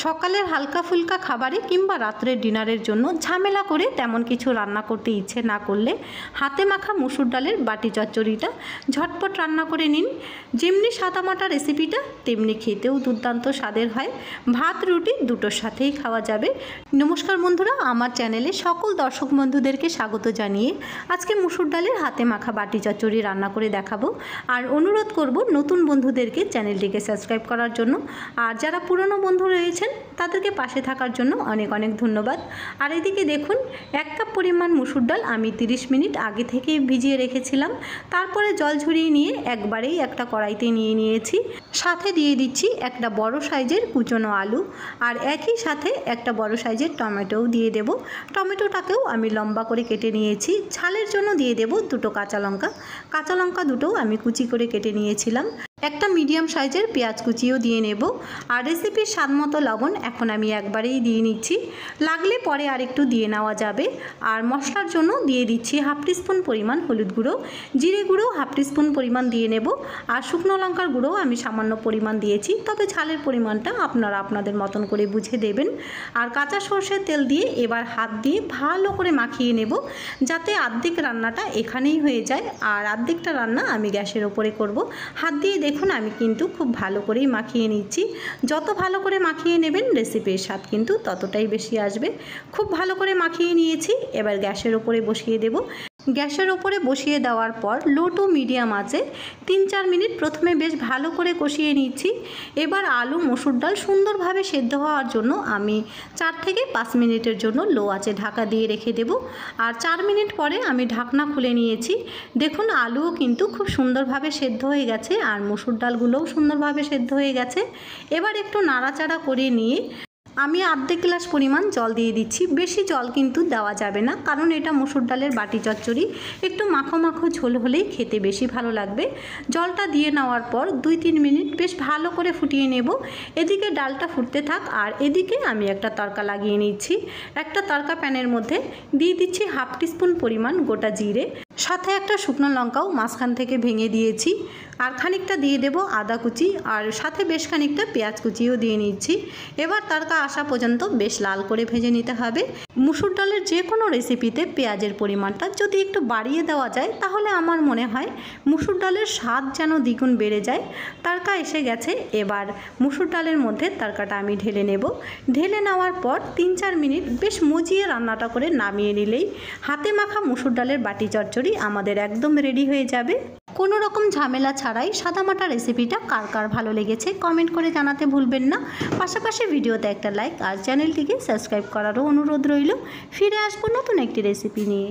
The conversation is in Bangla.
সকালের হালকা ফুলকা খাবারে কিংবা রাত্রের ডিনারের জন্য ঝামেলা করে তেমন কিছু রান্না করতে ইচ্ছে না করলে হাতে মাখা মসুর ডালের বাটি চচ্চড়িটা ঝটপট রান্না করে নিন। যেমনি সাদামাটা রেসিপিটা তেমনি খেতেও দুর্দান্ত স্বাদের হয়। ভাত রুটি দুটোর সাথেই খাওয়া যাবে। নমস্কার বন্ধুরা, আমার চ্যানেলে সকল দর্শক বন্ধুদেরকে স্বাগত জানিয়ে আজকে মসুর ডালের হাতে মাখা বাটি চচ্চড়ি রান্না করে দেখাবো। আর অনুরোধ করব নতুন বন্ধুদেরকে চ্যানেলটিকে সাবস্ক্রাইব করার জন্য, আর যারা পুরনো বন্ধু রয়েছেন তাদেরকে পাশে থাকার জন্য অনেক অনেক ধন্যবাদ। আর এদিকে দেখুন, 1 কাপ পরিমাণ মসুর ডাল আমি 30 মিনিট আগে থেকেই ভিজিয়ে রেখেছিলাম। তারপরে জল ঝরিয়ে নিয়ে একবারেই একটা কড়াইতে নিয়ে নিয়েছি। সাথে দিয়ে দিচ্ছি একটা বড় সাইজের কুচনো আলু, আর একই সাথে একটা বড় সাইজের টমেটোও দিয়ে দেব। টমেটোটাকেও আমি লম্বা করে কেটে নিয়েছি। ঝালের জন্য দিয়ে দেব দুটো কাঁচা লঙ্কা। কাঁচা লঙ্কা দুটোও আমি কুচি করে কেটে নিয়েছিলাম। একটা মিডিয়াম সাইজের পেঁয়াজ কুচিও দিয়ে নেব। আর রেসিপির স্বাদ মতো লবণ এখন আমি একবারেই দিয়ে নিচ্ছি, লাগলে পরে আর একটু দিয়ে নেওয়া যাবে। আর মশলার জন্য দিয়ে দিচ্ছি 1/2 টিস্পুন পরিমাণ হলুদ গুঁড়ো, জিরে গুঁড়ো 1/2 টিস্পুন পরিমাণ দিয়ে নেব। আর শুকনো লঙ্কার গুঁড়ো আমি সামান্য পরিমাণ দিয়েছি, তবে ঝালের পরিমাণটা আপনারা আপনাদের মতন করে বুঝে দেবেন। আর কাঁচা সর্ষের তেল দিয়ে এবার হাত দিয়ে ভালো করে মাখিয়ে নেব, যাতে অর্ধেক রান্নাটা এখানেই হয়ে যায় আর অর্ধেকটা রান্না আমি গ্যাসের ওপরে করব। হাত দিয়ে দেখুন আমি কিন্তু খুব ভালো করেই মাখিয়ে নিচ্ছি। যত ভালো করে মাখিয়ে নেবেন রেসিপির স্বাদ কিন্তু ততটাই বেশি আসবে। খুব ভালো করে মাখিয়ে নিয়েছি, এবার গ্যাসের ওপরে বসিয়ে দেব। গ্যাসের ওপরে বসিয়ে দেওয়ার পর লো টু মিডিয়াম আঁচে 3-4 মিনিট প্রথমে বেশ ভালো করে কষিয়ে নিচ্ছি। এবার আলু মসুর ডাল সুন্দরভাবে সেদ্ধ হওয়ার জন্য আমি 4 থেকে 5 মিনিটের জন্য লো আঁচে ঢাকা দিয়ে রেখে দেব। আর 4 মিনিট পরে আমি ঢাকনা খুলে নিয়েছি। দেখুন আলুও কিন্তু খুব সুন্দরভাবে সেদ্ধ হয়ে গেছে, আর মসুর ডালগুলোও সুন্দরভাবে সেদ্ধ হয়ে গেছে। এবার একটু নাড়াচাড়া করে নিয়ে আমি 1/2 গ্লাস পরিমাণ জল দিয়ে দিচ্ছি। বেশি জল কিন্তু দেওয়া যাবে না, কারণ এটা মসুর ডালের বাটি চচ্চড়ি। একটু মাখো মাখো ঝোল হলেই খেতে বেশি ভালো লাগবে। জলটা দিয়ে নেওয়ার পর 2-3 মিনিট বেশ ভালো করে ফুটিয়ে নেব। এদিকে ডালটা ফুটতে থাক, আর এদিকে আমি একটা তড়কা লাগিয়ে নিচ্ছি। একটা তড়কা প্যানের মধ্যে দিয়ে দিচ্ছি 1/2 টিস্পুন পরিমাণ গোটা জিরে, সাথে একটা শুকনো লঙ্কাও মাঝখান থেকে ভেঙে দিয়েছি। আর খানিকটা দিয়ে দেব আদা কুচি, আর সাথে বেশ খানিকটা পেঁয়াজ কুচিও দিয়ে নিচ্ছি। এবার তড়কা আসা পর্যন্ত বেশ লাল করে ভেজে নিতে হবে। মসুর ডালের যে কোনো রেসিপিতে পেঁয়াজের পরিমাণটা যদি একটু বাড়িয়ে দেওয়া যায়, তাহলে আমার মনে হয় মসুর ডালের স্বাদ যেন দ্বিগুণ বেড়ে যায়। তড়কা এসে গেছে, এবার মসুর ডালের মধ্যে তড়কাটা আমি ঢেলে নেব। ঢেলে নেওয়ার পর 3-4 মিনিট বেশ মজিয়ে রান্নাটা করে নামিয়ে নিলেই হাতে মাখা মসুর ডালের বাটি চচ্চড়ি আমাদের একদম রেডি হয়ে যাবে। কোনো রকম ঝামেলা ছাড়াই সাদামাটা রেসিপিটা কার কার ভালো লেগেছে কমেন্ট করে জানাতে ভুলবেন না। পাশাপাশি ভিডিওতে একটা লাইক আর চ্যানেলটিকে সাবস্ক্রাইব করারও অনুরোধ রইল। ফিরে আসবো নতুন একটি রেসিপি নিয়ে।